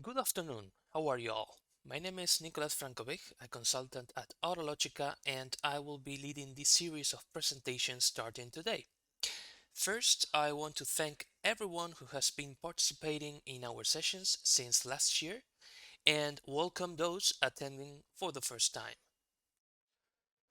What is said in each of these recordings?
Good afternoon. How are you all? My name is Nicolas Frankovic, a consultant at Autologica, and I will be leading this series of presentations starting today. First, I want to thank everyone who has been participating in our sessions since last year and welcome those attending for the first time.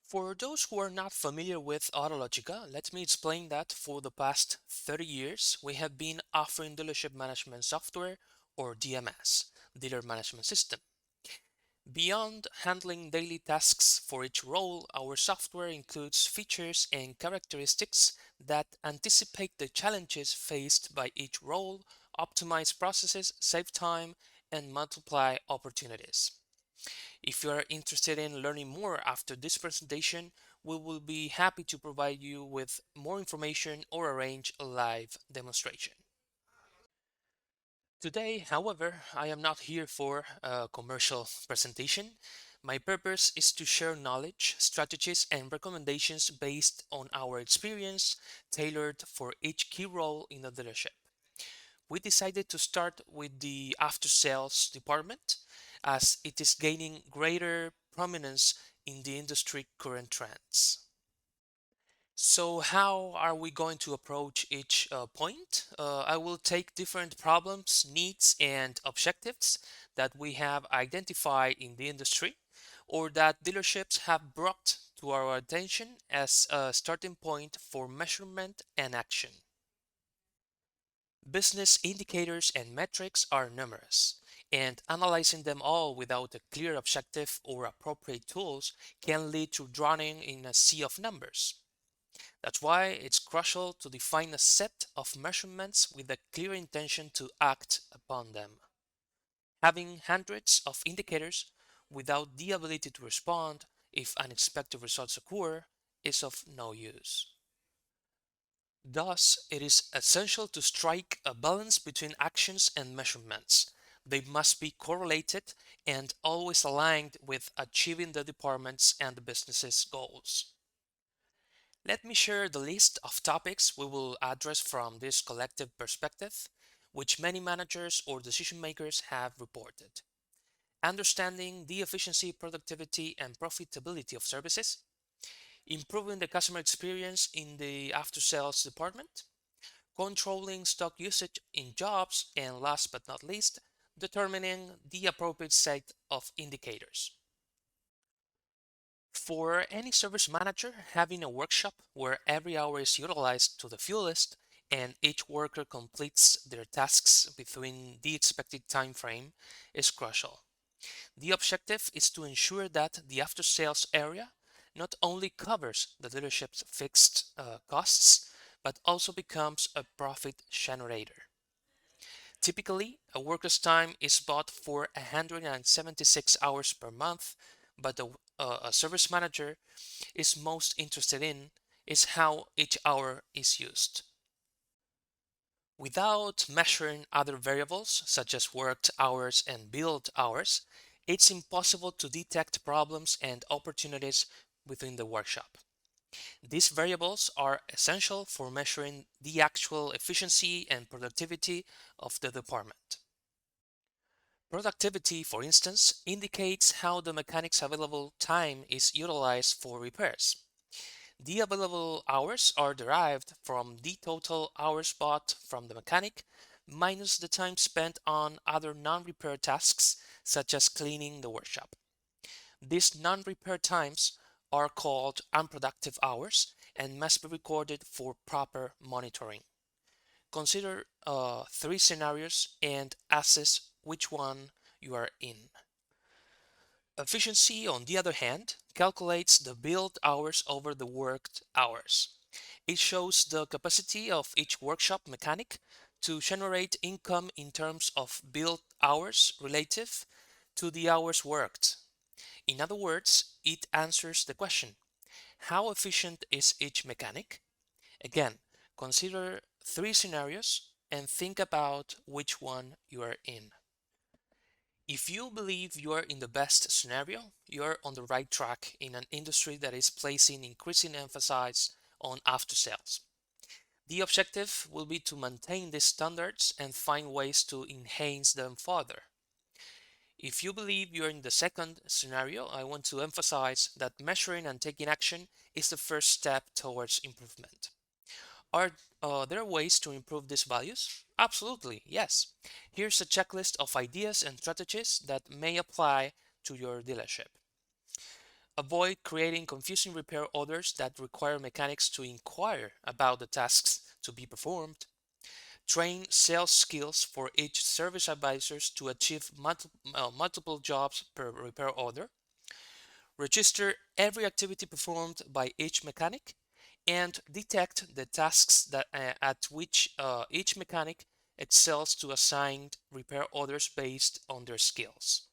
For those who are not familiar with Autologica, let me explain that for the past 30 years, we have been offering dealership management software or DMS, dealer management system. Beyond handling daily tasks for each role, our software includes features and characteristics that anticipate the challenges faced by each role, optimize processes, save time, and multiply opportunities. If you are interested in learning more after this presentation, we will be happy to provide you with more information or arrange a live demonstration. Today, however, I am not here for a commercial presentation. My purpose is to share knowledge, strategies, and recommendations based on our experience, tailored for each key role in the dealership. We decided to start with the after sales department as it is gaining greater prominence in the industry current trends. So how are we going to approach each point? I will take different problems, needs, and objectives that we have identified in the industry or that dealerships have brought to our attention as a starting point for measurement and action. Business indicators and metrics are numerous, and analyzing them all without a clear objective or appropriate tools can lead to drowning in a sea of numbers. That's why it's crucial to define a set of measurements with a clear intention to act upon them. Having hundreds of indicators without the ability to respond if unexpected results occur is of no use. Thus, it is essential to strike a balance between actions and measurements. They must be correlated and always aligned with achieving the department's and the business's goals. Let me share the list of topics we will address from this collective perspective, which many managers or decision makers have reported. Understanding the efficiency, productivity, and profitability of services, improving the customer experience in the after sales department, controlling stock usage in jobs, and last but not least, determining the appropriate set of indicators. For any service manager, having a workshop where every hour is utilized to the fullest and each worker completes their tasks within the expected time frame is crucial. The objective is to ensure that the after sales area not only covers the dealership's fixed costs, but also becomes a profit generator. Typically, a worker's time is bought for 176 hours per month, but a service manager is most interested in is how each hour is used. Without measuring other variables such as worked hours and billed hours, it's impossible to detect problems and opportunities within the workshop. These variables are essential for measuring the actual efficiency and productivity of the department. Productivity, for instance, indicates how the mechanic's available time is utilized for repairs. The available hours are derived from the total hours bought from the mechanic minus the time spent on other non-repair tasks such as cleaning the workshop. These non-repair times are called unproductive hours and must be recorded for proper monitoring. Consider three scenarios and assess which one you are in. Efficiency, on the other hand, calculates the billed hours over the worked hours. It shows the capacity of each workshop mechanic to generate income in terms of billed hours relative to the hours worked. In other words, it answers the question, how efficient is each mechanic? Again, consider three scenarios and think about which one you are in. If you believe you are in the best scenario, you're on the right track in an industry that is placing increasing emphasis on after sales. The objective will be to maintain these standards and find ways to enhance them further. If you believe you're in the second scenario, I want to emphasize that measuring and taking action is the first step towards improvement. Are there ways to improve these values? Absolutely, yes. Here's a checklist of ideas and strategies that may apply to your dealership. Avoid creating confusing repair orders that require mechanics to inquire about the tasks to be performed. Train sales skills for each service advisors to achieve multiple jobs per repair order. Register every activity performed by each mechanic and detect the tasks at which each mechanic excels to assign repair orders based on their skills.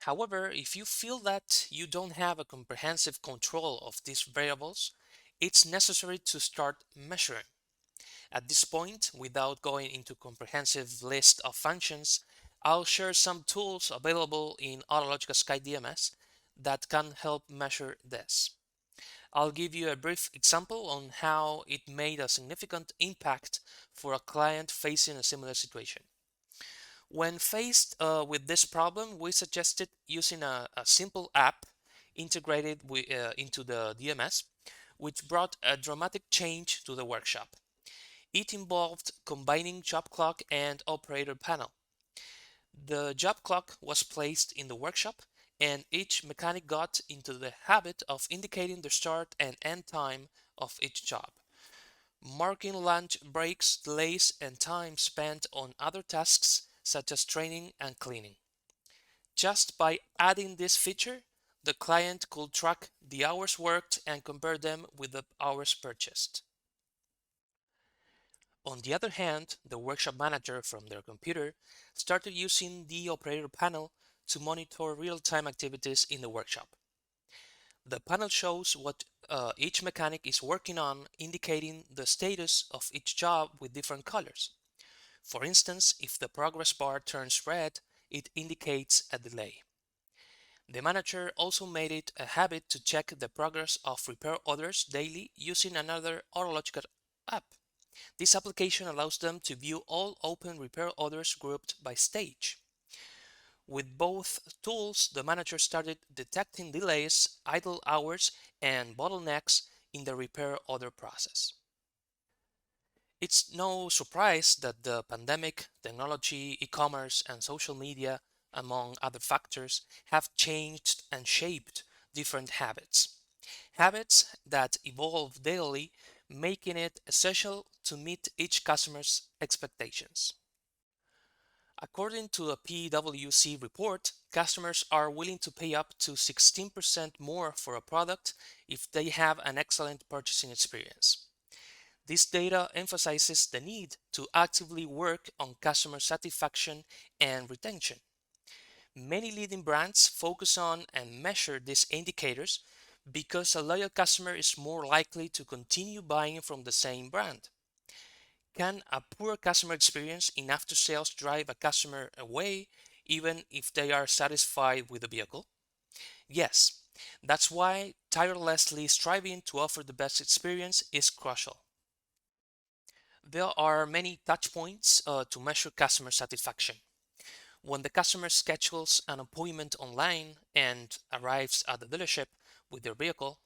However, if you feel that you don't have a comprehensive control of these variables, it's necessary to start measuring. At this point, without going into comprehensive list of functions, I'll share some tools available in Autologica Sky DMS that can help measure this. I'll give you a brief example on how it made a significant impact for a client facing a similar situation. When faced with this problem, we suggested using a simple app integrated into the DMS, which brought a dramatic change to the workshop. It involved combining job clock and operator panel. The job clock was placed in the workshop, and each mechanic got into the habit of indicating the start and end time of each job, marking lunch breaks, delays, and time spent on other tasks such as training and cleaning. Just by adding this feature, the client could track the hours worked and compare them with the hours purchased. On the other hand, the workshop manager from their computer started using the operator panel to monitor real-time activities in the workshop. The panel shows what each mechanic is working on, indicating the status of each job with different colors. For instance, if the progress bar turns red, it indicates a delay. The manager also made it a habit to check the progress of repair orders daily using another Autologica app. This application allows them to view all open repair orders grouped by stage. With both tools, the manager started detecting delays, idle hours, and bottlenecks in the repair order process. It's no surprise that the pandemic, technology, e-commerce, and social media, among other factors, have changed and shaped different habits. Habits that evolve daily, making it essential to meet each customer's expectations. According to a PwC report, customers are willing to pay up to 16% more for a product if they have an excellent purchasing experience. This data emphasizes the need to actively work on customer satisfaction and retention. Many leading brands focus on and measure these indicators because a loyal customer is more likely to continue buying from the same brand. Can a poor customer experience in after sales drive a customer away even if they are satisfied with the vehicle? Yes, that's why tirelessly striving to offer the best experience is crucial. There are many touch points to measure customer satisfaction. When the customer schedules an appointment online and arrives at the dealership with their vehicle,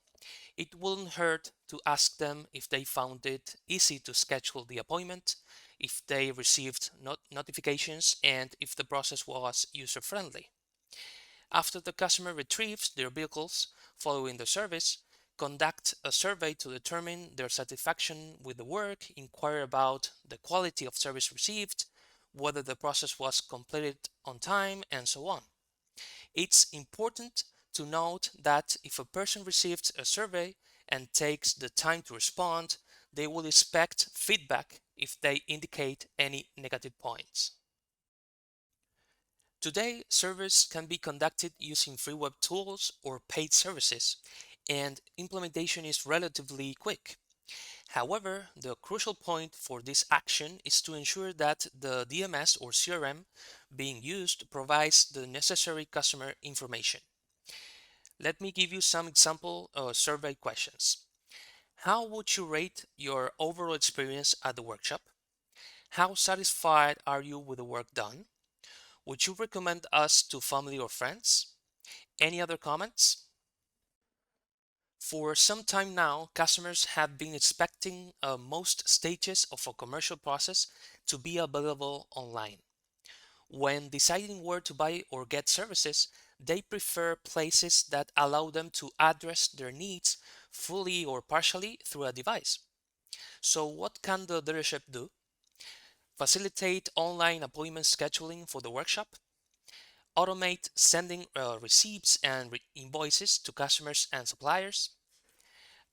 it wouldn't hurt to ask them if they found it easy to schedule the appointment, if they received notifications, and if the process was user-friendly. After the customer retrieves their vehicles following the service, conduct a survey to determine their satisfaction with the work, inquire about the quality of service received, whether the process was completed on time, and so on. It's important to note that if a person receives a survey and takes the time to respond, they will expect feedback if they indicate any negative points. Today, surveys can be conducted using free web tools or paid services, and implementation is relatively quick. However, the crucial point for this action is to ensure that the DMS or CRM being used provides the necessary customer information. Let me give you some example survey questions. How would you rate your overall experience at the workshop? How satisfied are you with the work done? Would you recommend us to family or friends? Any other comments? For some time now, customers have been expecting most stages of a commercial process to be available online. When deciding where to buy or get services, they prefer places that allow them to address their needs fully or partially through a device. So, what can the dealership do? Facilitate online appointment scheduling for the workshop, automate sending receipts and invoices to customers and suppliers,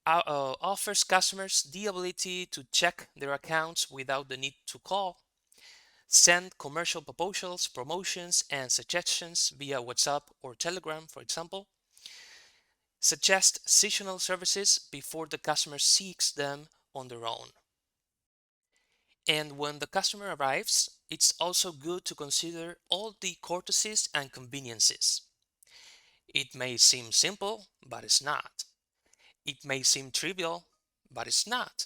offers customers the ability to check their accounts without the need to call, send commercial proposals, promotions, and suggestions via WhatsApp or Telegram, for example, suggest seasonal services before the customer seeks them on their own. And when the customer arrives, it's also good to consider all the courtesies and conveniences. It may seem simple, but it's not. It may seem trivial, but it's not.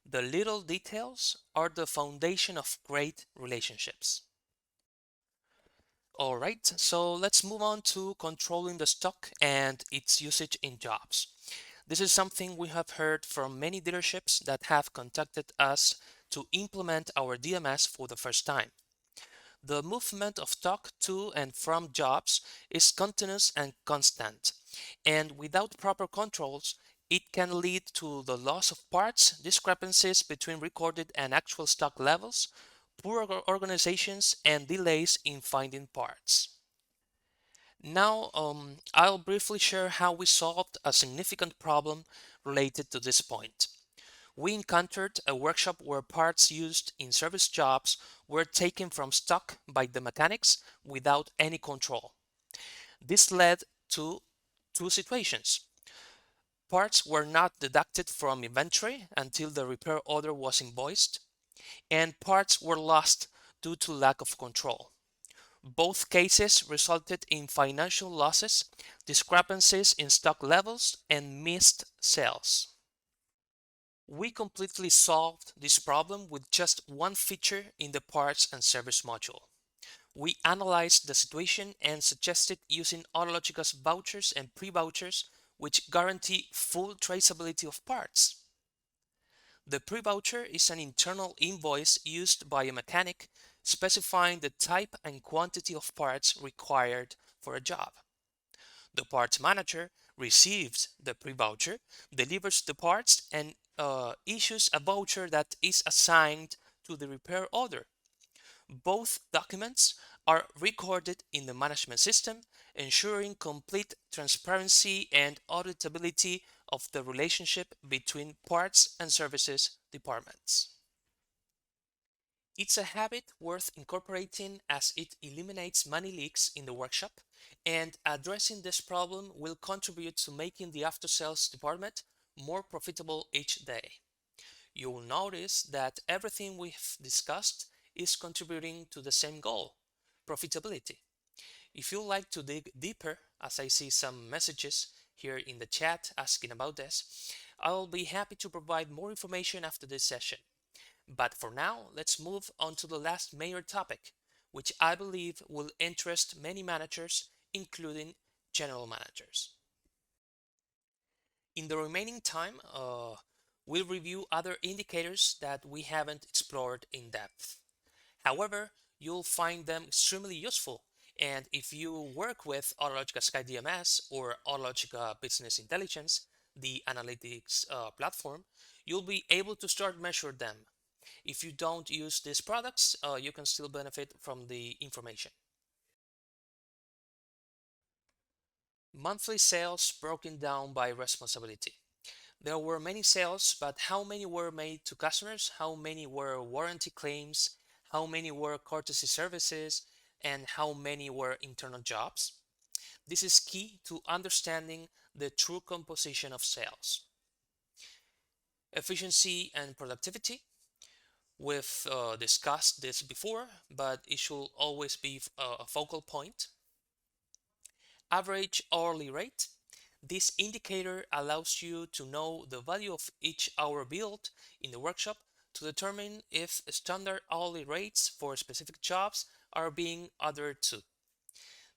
The little details are the foundation of great relationships. Alright, so let's move on to controlling the stock and its usage in jobs. This is something we have heard from many dealerships that have contacted us to implement our DMS for the first time. The movement of stock to and from jobs is continuous and constant, and without proper controls, it can lead to the loss of parts, discrepancies between recorded and actual stock levels, poor organizations, and delays in finding parts. Now, I'll briefly share how we solved a significant problem related to this point. We encountered a workshop where parts used in service jobs were taken from stock by the mechanics without any control. This led to two situations. Parts were not deducted from inventory until the repair order was invoiced, and parts were lost due to lack of control. Both cases resulted in financial losses, discrepancies in stock levels, and missed sales. We completely solved this problem with just one feature in the parts and service module. We analyzed the situation and suggested using Autologica's vouchers and pre-vouchers, which guarantee full traceability of parts. The pre-voucher is an internal invoice used by a mechanic specifying the type and quantity of parts required for a job. The parts manager receives the pre-voucher, delivers the parts, and issues a voucher that is assigned to the repair order. Both documents are recorded in the management system, ensuring complete transparency and auditability of the relationship between parts and services departments. It's a habit worth incorporating as it eliminates money leaks in the workshop, and addressing this problem will contribute to making the after-sales department more profitable each day. You will notice that everything we've discussed is contributing to the same goal, profitability. If you'd like to dig deeper, as I see some messages here in the chat asking about this, I'll be happy to provide more information after this session. But for now, let's move on to the last major topic, which I believe will interest many managers, including general managers. In the remaining time, we'll review other indicators that we haven't explored in depth. However, you'll find them extremely useful, and if you work with Autologica Sky DMS or Autologica Business Intelligence, the analytics platform, you'll be able to start measure them. If you don't use these products, you can still benefit from the information. Monthly sales broken down by responsibility. There were many sales, but how many were made to customers? How many were warranty claims? How many were courtesy services? And how many were internal jobs? This is key to understanding the true composition of sales. Efficiency and productivity. We've discussed this before, but it should always be a focal point. Average hourly rate. This indicator allows you to know the value of each hour built in the workshop to determine if standard hourly rates for specific jobs are being adhered to.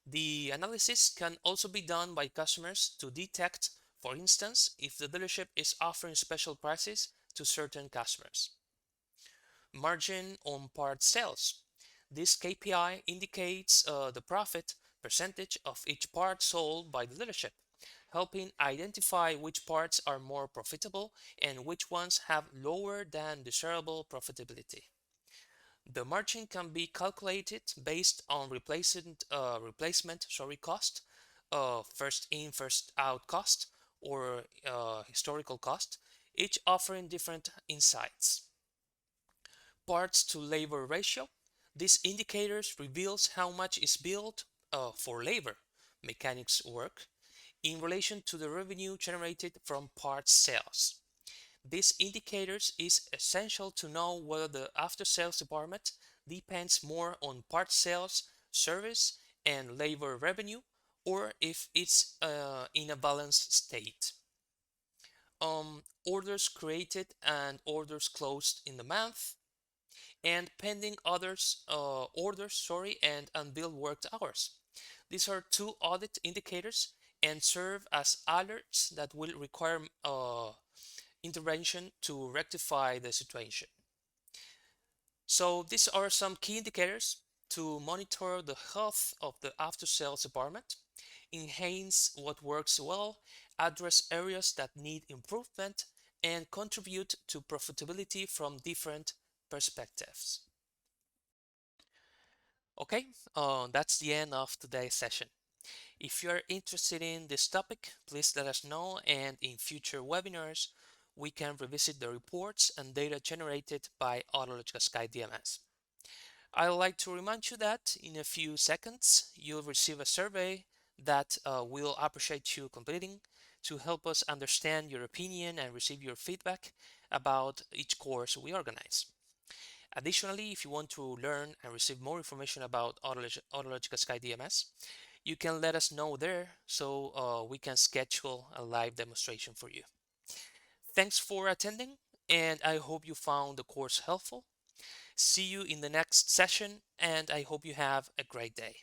The analysis can also be done by customers to detect, for instance, if the dealership is offering special prices to certain customers. Margin on part sales. This KPI indicates the profit percentage of each part sold by the dealership, helping identify which parts are more profitable and which ones have lower than desirable profitability. The margin can be calculated based on replacement cost, first in, first out cost, or historical cost, each offering different insights. Parts to labor ratio. This indicators reveals how much is billed for labor, mechanics work, in relation to the revenue generated from parts sales. This indicators is essential to know whether the after sales department depends more on parts sales, service, and labor revenue, or if it's in a balanced state. Orders created and orders closed in the month, and pending orders and unbilled worked hours. These are two audit indicators and serve as alerts that will require intervention to rectify the situation. So these are some key indicators to monitor the health of the after sales department, enhance what works well, address areas that need improvement, and contribute to profitability from different perspectives. Okay, that's the end of today's session. If you're interested in this topic, please let us know, and in future webinars, we can revisit the reports and data generated by Autologica Sky DMS. I'd like to remind you that in a few seconds, you'll receive a survey that we'll appreciate you completing to help us understand your opinion and receive your feedback about each course we organize. Additionally, if you want to learn and receive more information about Autologica Sky DMS, you can let us know there so we can schedule a live demonstration for you. Thanks for attending, and I hope you found the course helpful. See you in the next session, and I hope you have a great day.